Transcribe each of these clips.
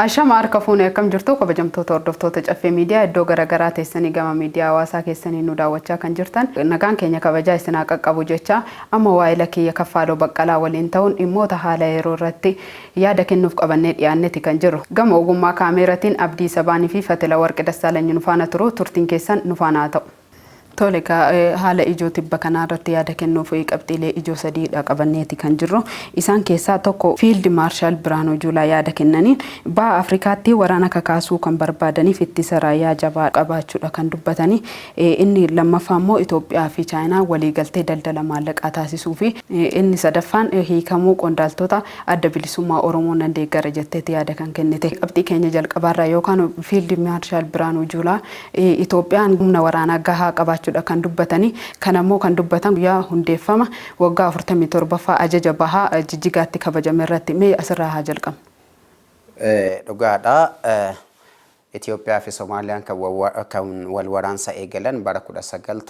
Ashama harka fuunee akkam jirtu kabajamtoota hordoftoota caffee miidiyaa iddoo garaagaraa teessanii gama miidiyaa hawaasaa keessanii nu daawwachaa kan jirtan nagaan keenya kabajaa isinaa qaqqabu jecha amma waa'ee kiyya Kaffaaloo Baqqalaa waliin ta'uun dhimmoota haala yeroo irratti yaada kennuuf qabannee dhiyaanneeti kan jiru gama ogummaa kaameeraatiin Abdii Sabaanii fi Fatila Warqi Dassaalany nu faana turu turtiin keessan nu faana ta'u. Toleka haala ijoo tibba kanarratti yaada kennuuf qabxiilee ijoo sadiidha qabanneeti kan jirru isaan keessaa tokko Fiild Maarshaal Biraanuu Juulaa yaada kennaniin baha Afrikaatti waraana kakaasuu kan barbaadaniif ittisa raayyaa jabaa qabaachuudha kan dubbatanii inni lammaffaa immoo Itoophiyaa fi Chaayinaa waliigaltee daldala maallaqaa taasisuu fi inni sadaffaan hiikamuu qondaaltota adda bilisummaa Oromoo nan deeggara jetteeti yaada kan kennite qabxii keenya jalqabaarraa yookaan Fiild Maarshaal Biraanuu Juulaa Itoophiyaan humna waraanaa gahaa qabaachuu kan dubbatanii kanammoo kan dubbatan guyyaa hundeeffama waggaa 47ffaa ajaja bahaa Jijjigaatti kabajame irratti mee asirraa haa jalqabnu. Dhugaadha. Itoophiyaa fi Soomaaliyaan kan wal waraansa eegalan bara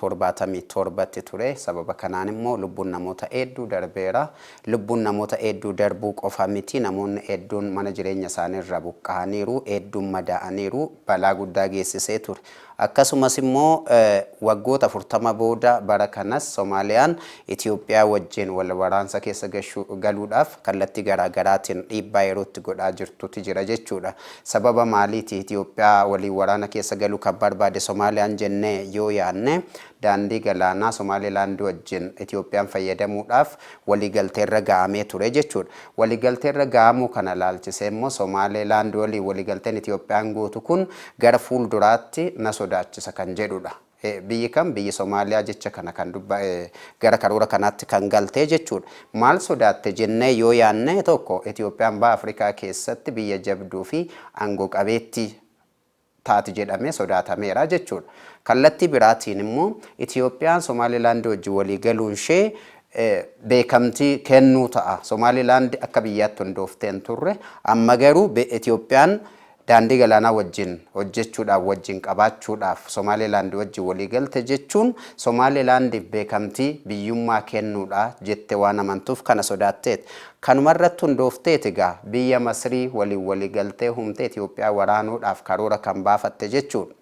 1977tti ture. Sababa kanaan immoo lubbuun namoota hedduu darbeera. Lubbuun namoota hedduu darbuu qofa miti namoonni hedduun mana jireenya isaanii irraa buqqa'aniiru, hedduun madaa'aniiru, balaa guddaa geessisee ture. Akkasumas immoo waggoota 40 booda bara kanas Soomaaliyaan Itoophiyaa wajjin wal waraansa keessa galuudhaaf kallattii garaagaraatiin dhiibbaa yerootti godhaa jirtutu jira jechuudha. Sababa maaliiti Itoophiyaa waliin waraana keessa galuu kan barbaade Soomaaliyaan jennee yoo yaadne daandii galaanaa Somaalilaand wajjin Itoophiyaan fayyadamuudhaaf waliigalteerra ga'amee ture jechuudha. Waliigalteerra ga'amuu kana laalchisee immoo Somaalilaand waliin waliigalteen Itoophiyaan gootu kun gara fuulduraatti na sodaachisa kan jedhudha. Biyyi kam biyyi Soomaaliyaa jecha kana kan gara karoora kanaatti kan galtee jechuudha. Maal sodaatte jennee yoo yaadne tokko Itoophiyaan baha Afrikaa keessatti biyya jabduu fi aangoo qabeettii taati jedhamee sodaatameera jechuudha. Kallattii biraatiin immoo Itoophiyaan Somaalilaand wajjin walii galuun ishee beekamtii kennuu ta'a. Somaalilaand akka biyyaatti hundoofteen turre amma garuu Itoophiyaan daandii galaanaa wajjin hojjechuudhaaf wajjin qabaachuudhaaf Somaalilaand wajjin walii galte jechuun Somaalilaandiif beekamtii biyyummaa kennuudha jette waan amantuuf kana sodaatteet. Kanumarratti hundoofteet egaa biyya Masrii waliin walii galtee humtee Itoophiyaa waraanuudhaaf karoora kan baafatte jechuudha.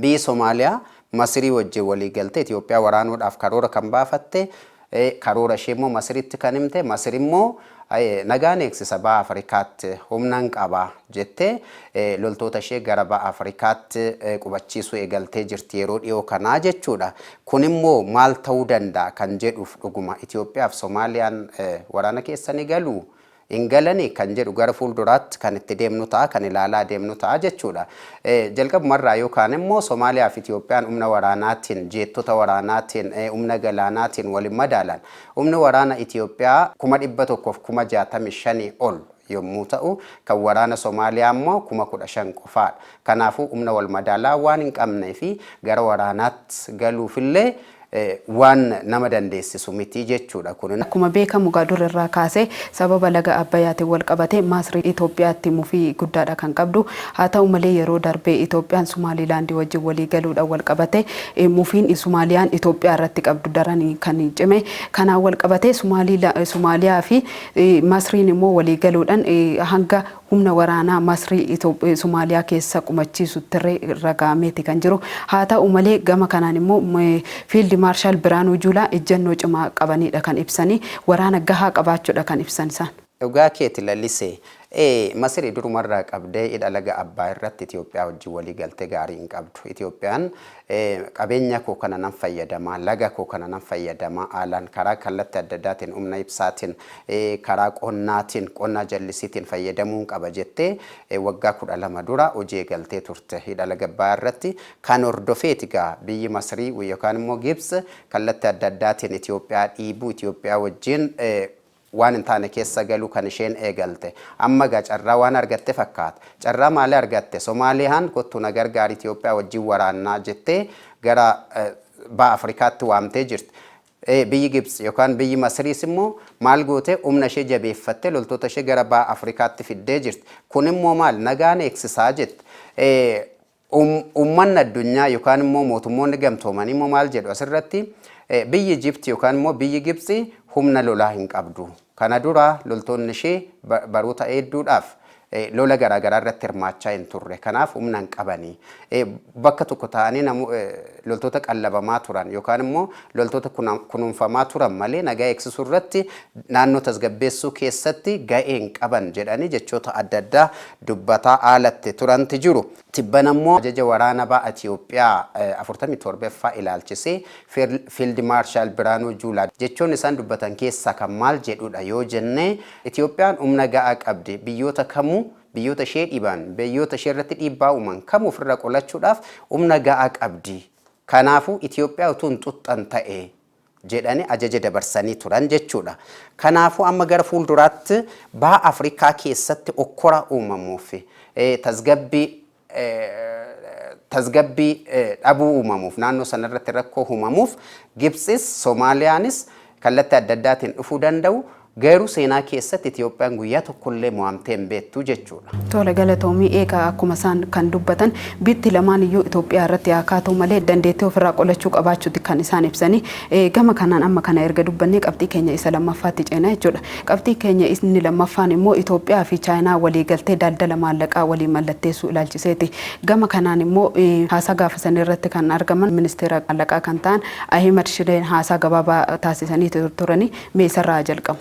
Biyyi Soomaaliyaa Masrii wajjin walii galtee Itoophiyaa waraanuudhaaf karoora kan baafatte karoora ishee immoo Masriitti kan himte Masri immoo nagaan eegsisa baha Afrikaatti humnaan qabaa jettee loltoota ishee gara baha Afrikaatti qubachiisuu eegaltee jirti yeroo dhiyoo kanaa jechuudha. Kun immoo maal ta'uu danda'a kan jedhuuf dhuguma Itoophiyaa fi Soomaaliyaan waraana keessa ni galuu hin galanii kan jedhu gara fuulduraatti kan itti deemnu ta'a kan ilaalaa deemnu ta'a jechuudha. Jalqabumarraa yookaan immoo Soomaaliyaa fi Itoophiyaan humna waraanaatiin jeettota waraanaatiin humna galaanaatiin waliin madaalan humni waraana Itoophiyaa 165 ol yommuu ta'u kan waraana Soomaaliyaa immoo 15,000 qofaadha. Kanaafuu humna wal madaalaa waan hin qabnee fi gara waraanaatti galuufillee waan nama dandeessisu miti jechuudha kun. Akkuma beekamu gadur irraa kaasee sababa laga Abbayyaatiin wal qabatee Masrii Itoophiyaatti mufii guddaadha kan qabdu. Haa ta'u malee yeroo darbee Itoophiyaan Somaalilaand wajjin walii galuudhaan wal qabatee mufiin Soomaaliyaan Itoophiyaa irratti qabdu daran kan cime. Kanaan wal qabatee Soomaaliyaa fi Masriin immoo walii galuudhaan hanga humna waraanaa Masrii Soomaaliyaa keessa qumachiisutti ragaameeti kan jiru. Haa ta'u malee gama kanaan immoo Fiild Maarshaal Biraanuu Juulaa ejjennoo cimaa qabanidha kan ibsanii waraana gahaa qabaachuudha kan ibsan isaan. Dhugaa keeti lallisee Masrii durumarraa qabdee hidha laga Abbaa irratti Itoophiyaa wajjin walii galtee gaarii hin qabdu. Itoophiyaan qabeenya koo kana nan fayyadama, laga koo kana nan fayyadama, haalaan karaa kallattii adda addaatiin humna ibsaatiin, karaa qonnaatiin, qonna jallisiitiin fayyadamuun qaba jettee waggaa 12 dura hojii eegaltee turte hidha laga Abbaa irratti. Kan hordofeeti egaa biyyi Masrii yookaan immoo Gibs kallattii adda addaatiin Itoophiyaa dhiibuu Itoophiyaa wajjin waan hin taane keessa galuu kan isheen eegalte. Amma gaa carraa waan argatte fakkaata. Carraa maalii argatte? Soomaaliyaan kottu na gargaari Itoophiyaa wajjin waraannaa jettee gara baha Afrikaatti waamtee jirti. Biyyi Gibs yookaan biyyi Masriis immoo maal goote humna ishee jabeeffatte loltoota ishee gara baha Afrikaatti fiddee jirti. Kun immoo maal nagaan eegsisaa jette. Uummanni addunyaa yookaan immoo mootummoonni gamtoomanii immoo maal jedhu asirratti biyyi Ijipti yookaan immoo biyyi Gibsi humna lolaa hin qabdu. Kana dura loltoonni ishee baroota hedduudhaaf lola garaagaraa irratti hirmaachaa hin turre. Kanaaf humna hin qabanii. Bakka tokko ta'anii loltoota qallabamaa turan yookaan immoo loltoota kunuunfamaa turan malee nagaa eegsisuu irratti naannoo tasgabbeessuu keessatti ga'ee hin qaban jedhanii jechoota adda addaa dubbataa haalatti turanti jiru. Tibban ammoo ajaja waraana ba'a Itoophiyaa 47ffaa ilaalchisee Fiild Maarshaal Biraanuu Juulaa jechoon isaan dubbatan keessaa kan maal jedhudha yoo jenne Itoophiyaan humna ga'aa qabdi biyyoota kamuu biyyoota ishee dhiiban biyyoota ishee irratti dhiibbaa uuman kamuu ofirra qolachuudhaaf humna ga'aa qabdi. Kanaafuu Itoophiyaa utuu hin xuxxan ta'e jedhanii ajaja dabarsanii turan jechuudha. Kanaafuu amma gara fuulduraatti baha Afrikaa keessatti okkora uumamuuf tasgabbii dhabuu uumamuuf naannoo sanarratti rakkoo uumamuuf Gibxis Soomaaliyaanis kallattii adda addaatiin dhufuu danda'u. Garuu seenaa keessatti Itoophiyaan guyyaa tokkollee mo'amtee hin beektu jechuudha. Tole galatoomii eegaa akkuma isaan kan dubbatan biyyi lamaan iyyuu Itoophiyaa irratti haakaatu malee dandeettii ofirraa qolachuu qabaachuuti kan isaan ibsanii. Gama kanaan amma kana erga dubbannee qabxii keenya isa lammaffaatti ceenaa jechuudha. Qabxii keenya inni lammaffaan immoo Itoophiyaa fi Chaayinaa waliigaltee daldala maallaqaa walii mallatteessuu ilaalchiseeti. Gama kanaan immoo haasaa gaafa san irratti kan argaman ministeera maallaqaa kan ta'an Ahimad Shideen haasaa gabaabaa taasisanii turanii meesarraa jalqabu.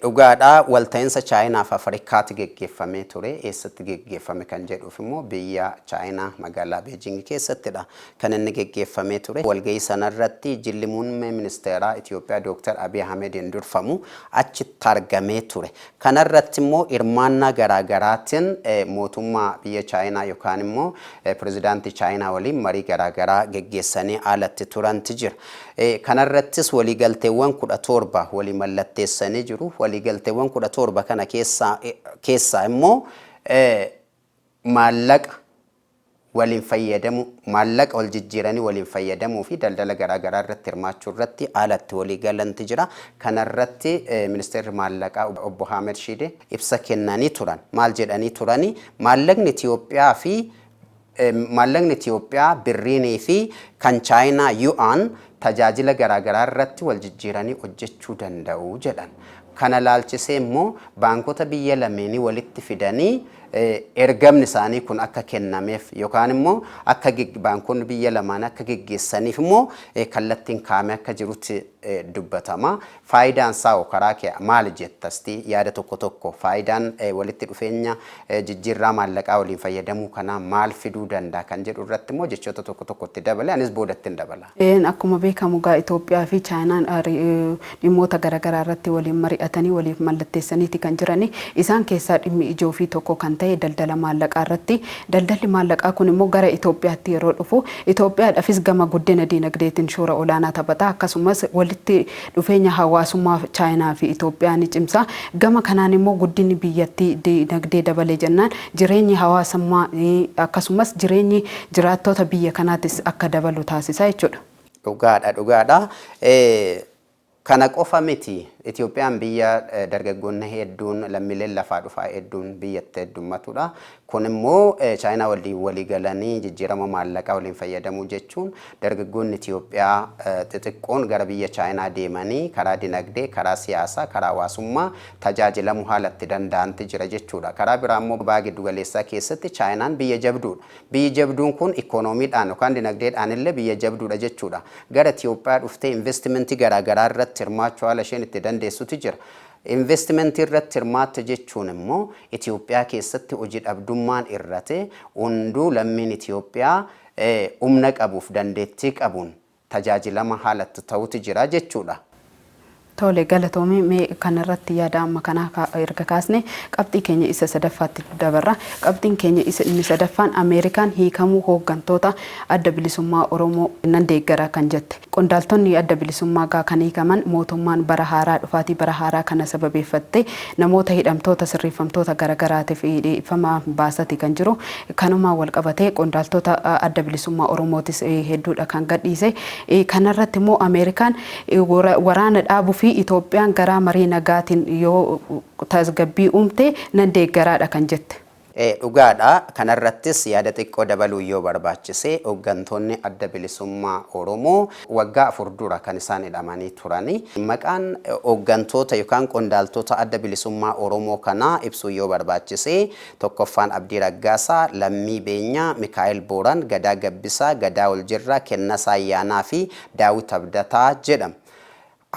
Dhugaadhaa walta'iinsa Chaayinaa fi Afrikaatti geggeeffamee ture. Eessatti geggeeffame kan jedhuuf immoo biyya Chaayinaa magaalaa Beejing keessattidha kan inni geggeeffamee ture. Walgahii sanarratti jilli muummee ministeeraa Itoophiyaa Dr. Abiy Ahmediin durfamu achitti argamee ture. Kanarratti immoo hirmaannaa garaagaraatiin mootummaa biyya Chaayinaa yookaan immoo pirezidaantii Chaayinaa waliin marii garaagaraa geggeessanii haalatti turanti jira. Kanarrattis waliigalteewwan 17 walii mallatteessanii jiru. Waliigalteewwan 17 kana keessaa immoo maallaqa waliin fayyadamu maallaqa wal jijjiiranii waliin fayyadamuu fi daldala garaagaraa irratti hirmaachuu irratti haalatti waliigalanti jira. Kanarratti ministeerri maallaqaa obbo Ahmed Shide ibsa kennanii turan. Maal jedhanii turanii maallaqni Itoophiyaa birriinii fi kan Chaayinaa yu'aan tajaajila garaagaraa irratti wal jijjiiranii hojjechuu danda'u jedhan. Kana laalchisee immoo baankota biyya lameenii walitti fidanii ergamni isaanii kun akka kennameef yookaan immoo akka baankonni biyya lamaan akka geggeessaniif immoo kallattiin kaa'amee akka jirutti dubbatama. Faayidaan isaa karaa kee maal jettasti yaada tokko faayidaan walitti dhufeenya jijjiirraa maallaqaa waliin fayyadamuu kana maal fiduu danda'a kan jedhu irratti immoo jechoota tokkotti dabale anis boodatti dabala. Akkuma beekamu gaa Itoophiyaa fi Chaayinaan dhimmoota garaagaraa irratti waliin mari'atanii waliif mallatteessaniiti kan jirani. Isaan keessaa dhimmi ijoo fi tokko kan ta'e daldala maallaqaa irratti. Daldalli maallaqaa kun immoo gara Itoophiyaatti yeroo dhufu Itoophiyaadhaafis gama guddina diinagdeetiin shoora olaanaa taphata. Akkasumas walitti dhufeenya hawaasummaa Chaayinaa fi Itoophiyaa ni cimsa. Gama kanaan immoo guddinni biyyattii diinagdee dabalee jennaan jireenyi hawaasummaa akkasumas jireenyi jiraattota biyya kanaatis akka dabalu taasisa jechuudha. Dhugaadha. Kana qofa miti. Itoophiyaan biyya dargaggoonni hedduun lammiileen lafaa dhufaa hedduun biyyatti heddummatudha. Kun immoo Chaayinaa walii galanii jijjiirama maallaqaa waliin fayyadamuu jechuun dargaggoonni Itoophiyaa xixiqqoon gara biyya Chaayinaa deemanii karaa dinagdee, karaa siyaasaa, karaa hawaasummaa tajaajilamuu haalatti danda'anti jira jechuudha. Karaa biraa immoo baa giddu galeessaa keessatti Chaayinaan biyya jabduudha. Biyyi jabduun kun ikoonomiidhaan yookaan dinagdeedhaan illee biyya jabduudha jechuudha. Gara Itoophiyaa dhuftee investimentii garaagaraa irratti hirmaachuu haala isheen itti dandeessutu jira. Investimentii irratti hirmaatte jechuun immoo Itoophiyaa keessatti hojii dhabdummaan irrate hunduu lammiin Itoophiyaa humna qabuuf dandeettii qabuun tajaajilama haalatti ta'utu jira jechuudha. Tole galatoomii mee kanarratti yaada amma kana erga kaasne qabxii keenya isa sadaffaatti dabarra. Qabxiin keenya isa inni sadaffaan Ameerikaan hiikamuu hooggantoota adda bilisummaa Oromoo nan deeggara kan jette. Qondaaltonni adda bilisummaa gaa kan hiikaman mootummaan bara haaraa dhufaatii bara haaraa kana sababeeffatte namoota hidhamtoota sirreeffamtoota garaagaraatiif dhiifama baasati kan jiru. Kanumaan wal qabatee qondaaltota adda bilisummaa Oromootis hedduudha kan gadhiise. Kanarratti immoo Ameerikaan waraana dhaabuu fi Itoophiyaan gara marii nagaatiin yoo tasgabbii uumte nan deeggaraadha kan jette. dhugaadha. Kanarrattis yaada xiqqoo dabaluu yoo barbaachise hooggantoonni adda bilisummaa Oromoo waggaa 4 dura kan isaan hidhamanii turani. Maqaan hooggantoota yookaan qondaaltota adda bilisummaa Oromoo kana ibsuu yoo barbaachise tokkoffaan Abdii Raggaasaa, Lammii Beenyaa, Mikaa'el Booran, Gadaa Gabbisaa, Gadaa Oljirraa, Kennasaa Ayyaanaa fi Daawit Abdataa jedhama.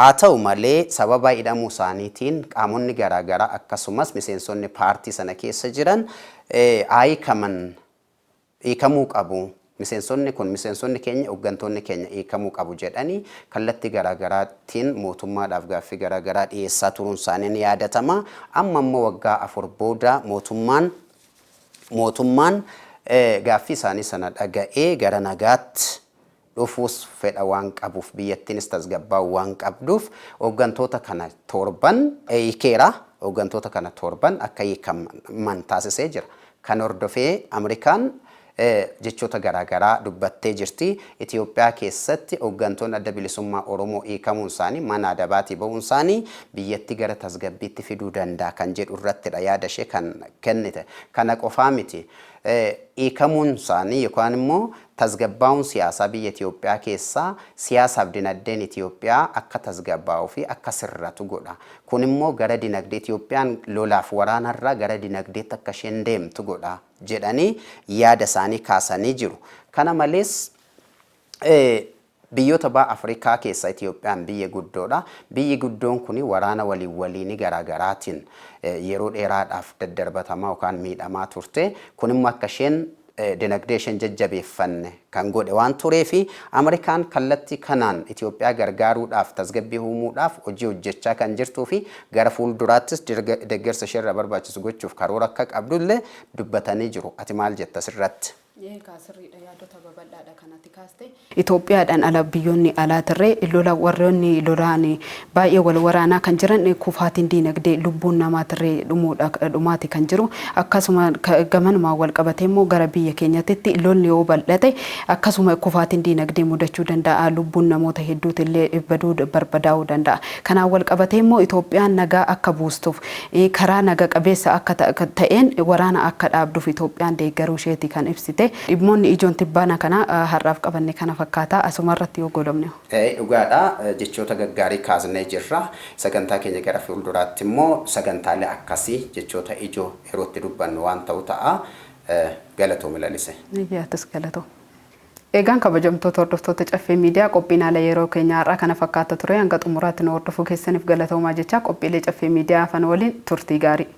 haa ta'u malee sababa hidhamuu isaaniitiin qaamonni garaagaraa akkasumas miseensonni paartii sana keessa jiran hiikamuu qabu. Miseensonni keenya hooggantoonni keenya hiikamuu qabu jedhanii kallattii garaagaraatiin mootummaadhaaf gaaffii garaagaraa dhiyeessaa turuun isaanii ni yaadatama. Amma immoo waggaa 4 booda mootummaan gaaffii isaanii sana dhaga'ee gara nagaatti dhufuus fedha waan qabuuf biyyattiinis tasgabbaa'uu waan qabduuf hooggantoota kana torban hiikeera. Hooggantoota kana torban akka hiikaman taasisee jira. Kan hordofee Ameerikaan jechoota garaagaraa dubbattee jirti. Itoophiyaa keessatti hooggantoonni adda bilisummaa Oromoo hiikamuun isaanii mana adabaatii ba'uun isaanii biyyattii gara tasgabbiitti fiduu danda'a kan jedhu irrattidha yaada ishee kan kennite. Kana qofaa miti. Hiikamuun isaanii yookaan immoo tasgabbaa'uun siyaasaa biyya Itoophiyaa keessaa siyaasaaf dinagdeen Itoophiyaa akka tasgabbaa'uu fi akka sirratu godha. Kun immoo gara dinagdee Itoophiyaan lolaaf waraanarraa gara dinagdeetti akka isheen deemtu godha jedhanii yaada isaanii kaasanii jiru. Kana malees biyyoota ba'a Afrikaa keessa Itoophiyaan biyya guddoodha. Biyyi guddoon kun waraana waliin garaagaraatiin yeroo dheeraadhaaf daddarbatamaa yookaan miidhamaa turte. Kun immoo akka isheen dinagdee isheen jajjabeeffanne kan godhe waan tureefi Ameerikaan kallattii kanaan Itoophiyaa gargaaruudhaaf tasgabbii uumuudhaaf hojii hojjechaa kan jirtuu fi gara fuulduraattis deeggarsa isheerra barbaachisu gochuuf karoora akka qabdullee dubbatanii jiru. Ati maal jetta asirratti? Itoophiyaadhaan ala biyyoonni alaatirree lola warroonni lolaan baay'ee wal waraanaa kan jiran kufaatiin diinagdee lubbuun namaatirree dhumaati kan jiru. Akkasuma gamanumaan wal qabatee immoo gara biyya keenyatti lolli yoo bal'ate akkasuma kufaatiin diinagdee mudachuu danda'a. Lubbuun namoota hedduutillee baduu barbadaa'uu danda'a. Kanaan wal qabatee immoo Itoophiyaan nagaa akka buustuuf karaa naga qabeessa akka ta'een waraana akka dhaabduuf Itoophiyaan deeggaruu isheeti kan ibsite. Dhimmoonni ijoon tibbaana kana har'aaf qabanne kana fakkaata asuma irratti yoo godhamne. Dhugaadha jechoota gaggaarii kaasnee jirra. Sagantaa keenya gara fuulduraatti immoo sagantaalee akkasii jechoota ijoo yerootti dubbannu waan ta'u ta'a. Galatoomi lalise. Niyyaattis galatoo. Eegaan kabajamtoota hordoftoota Caffee Miidiyaa qophiin haala yeroo keenya har'aa kana fakkaata ture. Hanga xumuraatti nu hordofuu keessaniif galatoomaa jecha qophiilee Caffee Miidiyaa afaan waliin turtii gaarii.